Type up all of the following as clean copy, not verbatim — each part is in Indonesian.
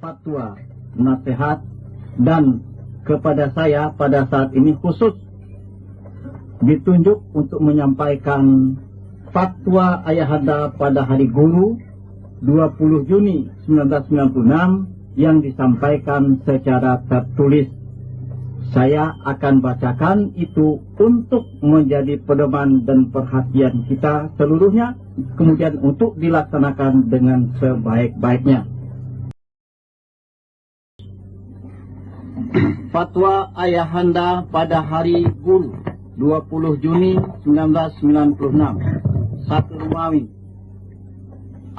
fatwa, nasihat, dan kepada saya pada saat ini khusus ditunjuk untuk menyampaikan fatwa Ayahanda pada Hari Guru 20 Juni 1996 yang disampaikan secara tertulis. Saya akan bacakan itu untuk menjadi pedoman dan perhatian kita seluruhnya, kemudian untuk dilaksanakan dengan sebaik-baiknya. Fatwa Ayahanda pada Hari Guru 20 Juni 1996. 1 Romawi.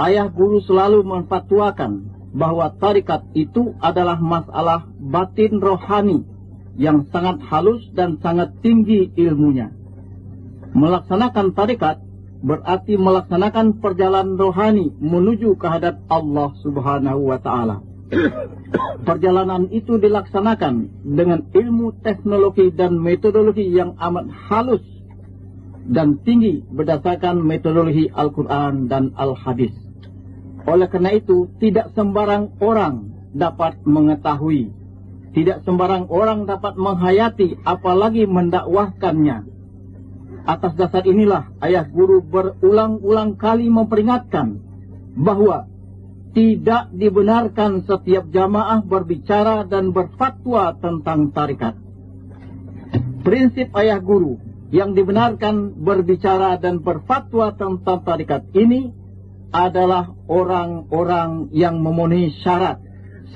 Ayah Guru selalu memfatwakan bahwa tarikat itu adalah masalah batin rohani yang sangat halus dan sangat tinggi ilmunya. Melaksanakan tarikat berarti melaksanakan perjalanan rohani menuju kehadrat Allah Subhanahu wa Ta'ala. Perjalanan itu dilaksanakan dengan ilmu teknologi dan metodologi yang amat halus dan tinggi berdasarkan metodologi Al-Quran dan Al-Hadis. Oleh karena itu, tidak sembarang orang dapat mengetahui, tidak sembarang orang dapat menghayati, apalagi mendakwahkannya. Atas dasar inilah Ayah Guru berulang-ulang kali memperingatkan bahwa tidak dibenarkan setiap jamaah berbicara dan berfatwa tentang tarikat. Prinsip Ayah Guru yang dibenarkan berbicara dan berfatwa tentang tarikat ini adalah orang-orang yang memenuhi syarat.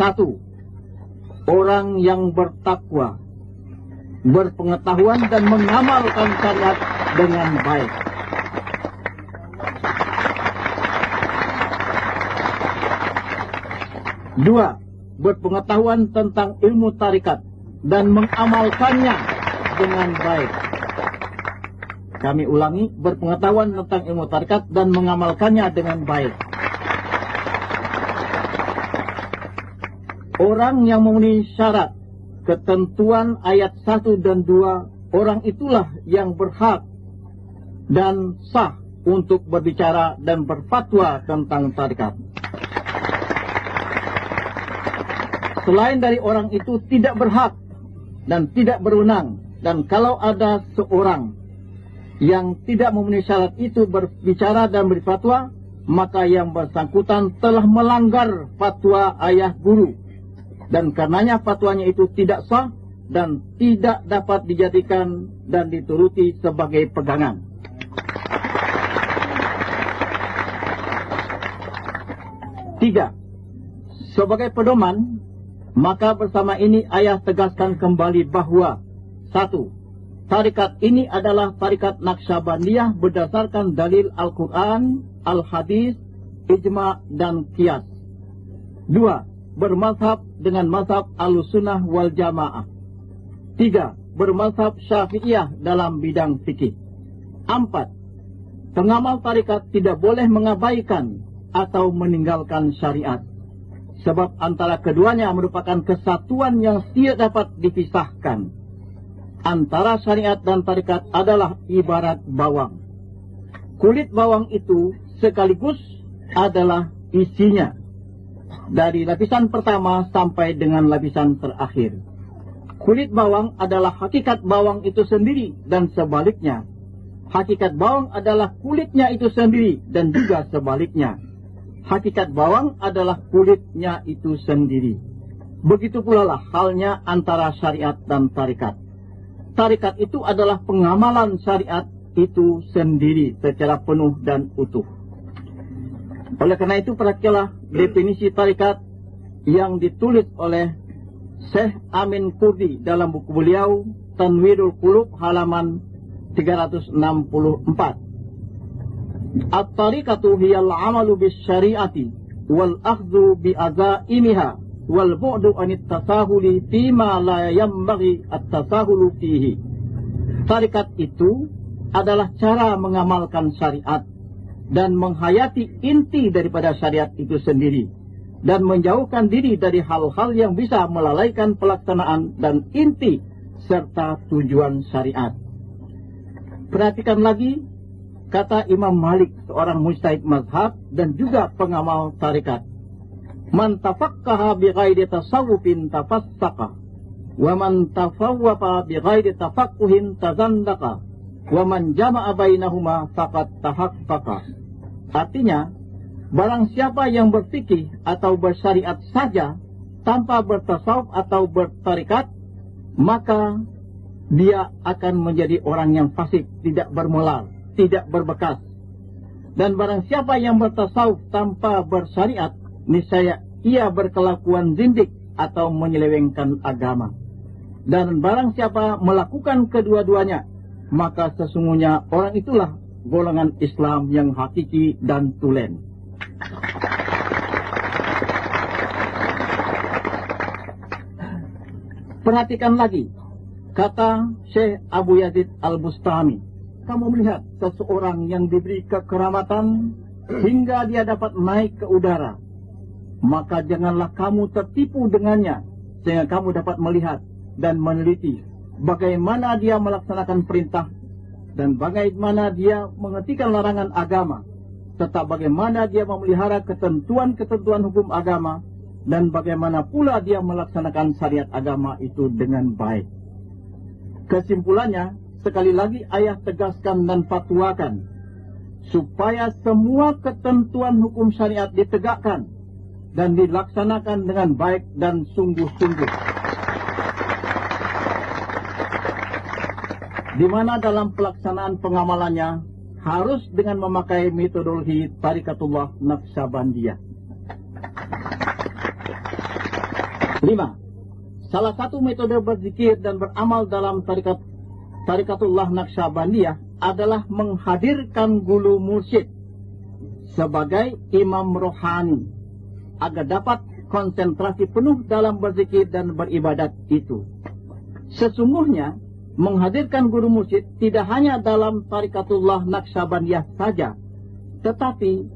1. Orang yang bertakwa, berpengetahuan dan mengamalkan syariat dengan baik. 2. Berpengetahuan tentang ilmu tarikat dan mengamalkannya dengan baik. Kami ulangi, berpengetahuan tentang ilmu tarikat dan mengamalkannya dengan baik. Orang yang memenuhi syarat ketentuan ayat 1 dan 2, orang itulah yang berhak dan sah untuk berbicara dan berfatwa tentang tarikat. Selain dari orang itu tidak berhak dan tidak berwenang. Dan kalau ada seorang yang tidak memenuhi syarat itu berbicara dan berfatwa, maka yang bersangkutan telah melanggar fatwa Ayah Guru. Dan karenanya fatwanya itu tidak sah dan tidak dapat dijadikan dan dituruti sebagai pegangan. Tiga, sebagai pedoman, maka bersama ini Ayah tegaskan kembali bahwa 1. Tarikat ini adalah tarikat Naqsyabandiyah berdasarkan dalil Al-Quran, Al-Hadis, Ijma' dan Qiyas. 2. Bermazhab dengan mazhab Ahlussunnah wal Jamaah. 3. Bermazhab Syafi'iyah dalam bidang fikih. 4. Pengamal tarikat tidak boleh mengabaikan atau meninggalkan syariat. Sebab antara keduanya merupakan kesatuan yang tidak dapat dipisahkan. Antara syariat dan tarikat adalah ibarat bawang. Kulit bawang itu sekaligus adalah isinya, dari lapisan pertama sampai dengan lapisan terakhir. Kulit bawang adalah hakikat bawang itu sendiri dan sebaliknya. Hakikat bawang adalah kulitnya itu sendiri dan juga sebaliknya. Hakikat bawang adalah kulitnya itu sendiri. Begitu pula lah halnya antara syariat dan tarikat. Tarikat itu adalah pengamalan syariat itu sendiri secara penuh dan utuh. Oleh karena itu, perhatikanlah definisi tarikat yang ditulis oleh Syekh Amin Kurdi dalam buku beliau Tanwirul Qulub halaman 364. At-tariqatu hiyal amalu bis syariati wal akhdhu bi azaimiha wal bu'du anit tasahuli fima la yambaghi at-tasahulu fihi. Tarikat itu adalah cara mengamalkan syariat dan menghayati inti daripada syariat itu sendiri dan menjauhkan diri dari hal-hal yang bisa melalaikan pelaksanaan dan inti serta tujuan syariat. Perhatikan lagi kata Imam Malik, seorang mujtahid mazhab dan juga pengamal tarikat. Man tafaqqaha bighairi tasawufin tafassaqa, wa man tafawwafa bighairi tafaqquhin tazandaqa, wa man jama'a bainahuma faqad tahaqqaqa. Artinya, barang siapa yang berfikih atau bersyariat saja tanpa bertasawuf atau bertarikat, maka dia akan menjadi orang yang fasik, tidak bermoral, tidak berbekas. Dan barang siapa yang bertasawuf tanpa bersyariat, niscaya ia berkelakuan zindik atau menyelewengkan agama. Dan barang siapa melakukan kedua-duanya, maka sesungguhnya orang itulah golongan Islam yang hakiki dan tulen. Perhatikan lagi kata Syekh Abu Yazid Al-Bustami. Kamu melihat seseorang yang diberi kekeramatan hingga dia dapat naik ke udara, maka janganlah kamu tertipu dengannya, sehingga kamu dapat melihat dan meneliti bagaimana dia melaksanakan perintah dan bagaimana dia menghentikan larangan agama, serta bagaimana dia memelihara ketentuan-ketentuan hukum agama, dan bagaimana pula dia melaksanakan syariat agama itu dengan baik. Kesimpulannya, sekali lagi ayah tegaskan dan fatwakan supaya semua ketentuan hukum syariat ditegakkan dan dilaksanakan dengan baik dan sungguh-sungguh. Di mana dalam pelaksanaan pengamalannya harus dengan memakai metodologi Tarikatullah Naqsyabandiyah. 5. Salah satu metode berzikir dan beramal dalam Tarikatullah Naqsyabandiyah adalah menghadirkan guru mursyid sebagai imam rohani agar dapat konsentrasi penuh dalam berzikir dan beribadat itu. Sesungguhnya menghadirkan guru mursyid tidak hanya dalam Tarikatullah Naqsyabandiyah saja, tetapi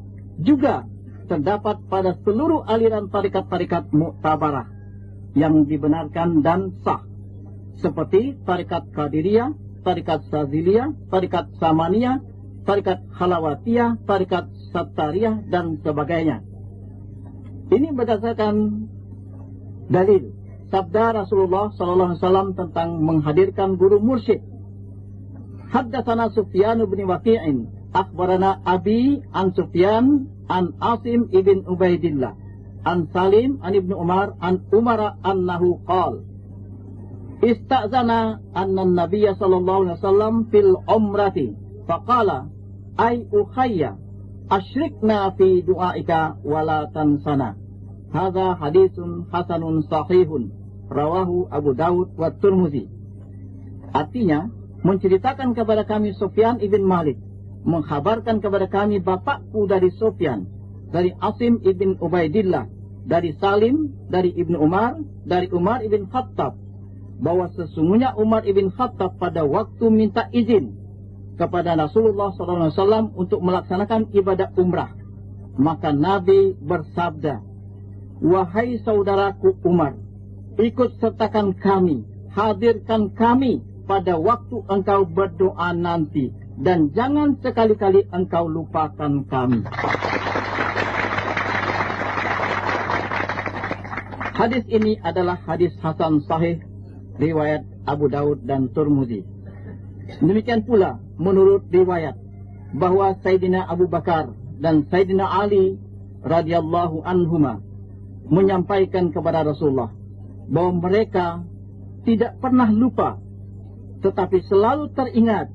juga terdapat pada seluruh aliran tarikat-tarikat Mu'tabarah yang dibenarkan dan sah, seperti tarikat Qadiriyah, tarikat Saziliyah, tarikat Samaniyah, tarikat Halawatiyah, tarikat Sattariyah, dan sebagainya. Ini berdasarkan dalil sabda Rasulullah SAW tentang menghadirkan guru mursyid. Haddatsana Sufyan bin Waqi'in, akhbarana Abi an Sufyan an Asim ibn Ubaidillah, an Salim an Ibnu Umar an Umar annahu qala ista'zana anna an-nabiy sallallahu alaihi wasallam fil umrati faqala ay ukhayya asyrikna fi du'aika wala tansana. Hadza haditsun hasanun sahihun rawahu Abu Dawud wa Tirmidzi. Artinya, menceritakan kepada kami Sufyan ibn Malik, menghabarkan kepada kami bapakku dari Sufyan, dari Asim ibn Ubaidillah, dari Salim, dari Ibnu Umar, dari Umar ibn Khattab, bahwa sesungguhnya Umar ibn Khattab pada waktu minta izin kepada Rasulullah SAW untuk melaksanakan ibadah umrah, maka Nabi bersabda, wahai saudaraku Umar, ikut sertakan kami, hadirkan kami pada waktu engkau berdoa nanti, dan jangan sekali-kali engkau lupakan kami. Hadis ini adalah hadis hasan sahih riwayat Abu Daud dan Tirmidzi. Demikian pula menurut riwayat bahwa Sayyidina Abu Bakar dan Sayyidina Ali radhiyallahu anhuma menyampaikan kepada Rasulullah bahwa mereka tidak pernah lupa, tetapi selalu teringat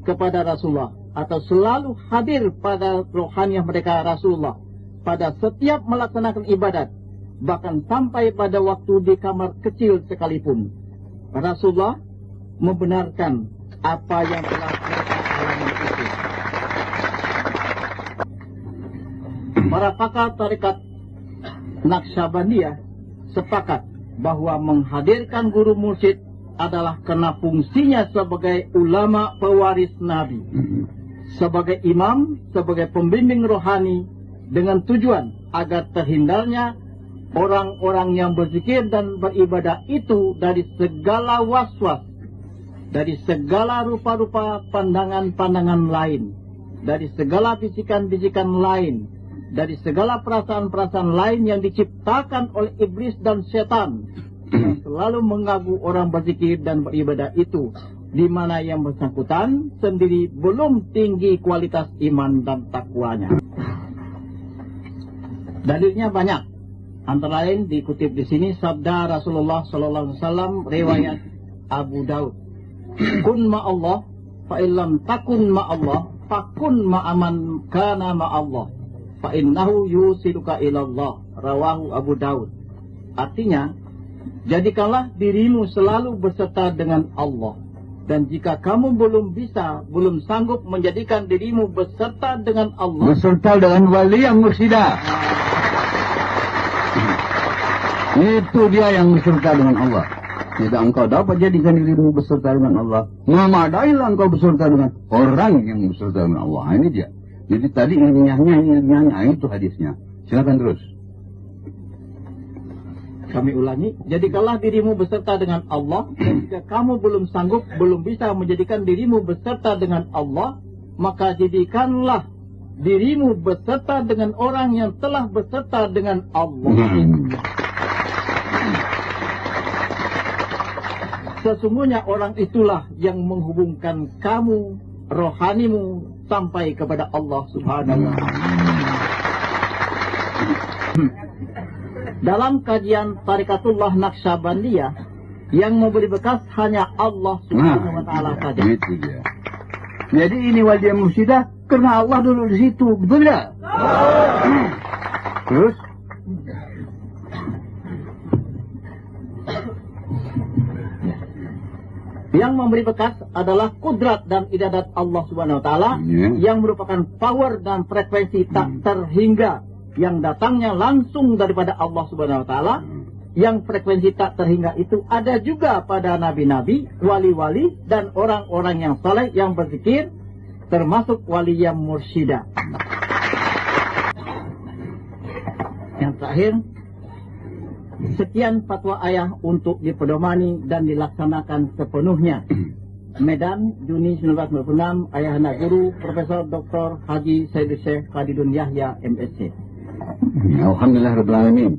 kepada Rasulullah atau selalu hadir pada rohaniah mereka Rasulullah pada setiap melaksanakan ibadat, bahkan sampai pada waktu di kamar kecil sekalipun. Rasulullah membenarkan apa yang telah mereka alami itu. Para pakar tarikat Naqsyabandiyah sepakat bahwa menghadirkan guru mursyid adalah karena fungsinya sebagai ulama pewaris Nabi, sebagai imam, sebagai pembimbing rohani, dengan tujuan agar terhindarnya orang-orang yang berzikir dan beribadah itu dari segala waswas, dari segala rupa-rupa pandangan-pandangan lain, dari segala bisikan-bisikan lain, dari segala perasaan-perasaan lain yang diciptakan oleh iblis dan setan yang selalu mengganggu orang berzikir dan beribadah itu, di mana yang bersangkutan sendiri belum tinggi kualitas iman dan takwanya. Dalilnya banyak. Antara lain dikutip di sini sabda Rasulullah sallallahu alaihi wasallam riwayat Abu Daud. Kun ma'allah fa illam takun ma'allah fakun ma'aman kana ma'allah fa innahu yusiluka ilallah. Rawahu Abu Daud. Artinya, jadikanlah dirimu selalu berserta dengan Allah. Dan jika kamu belum sanggup menjadikan dirimu berserta dengan Allah, berserta dengan wali yang mursyida, itu dia yang berserta dengan Allah. Tidak engkau dapat jadikan dirimu berserta dengan Allah, memadailah engkau berserta dengan orang yang berserta dengan Allah. Ini dia. Jadi tadi nyanyi itu hadisnya. Silakan terus. Kami ulangi, jadikanlah dirimu berserta dengan Allah, dan jika kamu belum bisa menjadikan dirimu berserta dengan Allah, maka jadikanlah dirimu berserta dengan orang yang telah berserta dengan Allah. Sesungguhnya orang itulah yang menghubungkan kamu, rohanimu, sampai kepada Allah Subhanahu wa Ta'ala. Dalam kajian Tarikatullah Naqsyabandiyah, yang memberi bekas hanya Allah Subhanahu wa Ta'ala saja. Itu dia. Jadi ini wajah mursyida karena Allah dulu di situ, betul tidak? Terus? Yang memberi bekas adalah kudrat dan idadat Allah Subhanahu wa Ta'ala, yang merupakan power dan frekuensi tak terhingga yang datangnya langsung daripada Allah Subhanahu wa Ta'ala. Yang frekuensi tak terhingga itu ada juga pada nabi-nabi, wali-wali, dan orang-orang yang saleh yang berzikir, termasuk wali yang mursyida. Yang terakhir, sekian fatwa ayah untuk dipedomani dan dilaksanakan sepenuhnya. Medan, Juni 1996, Ayahanda Guru, Profesor Dr. Haji Sayyid Syekh Khadidun Yahya, MSc. Alhamdulillah Rabbil Alamin.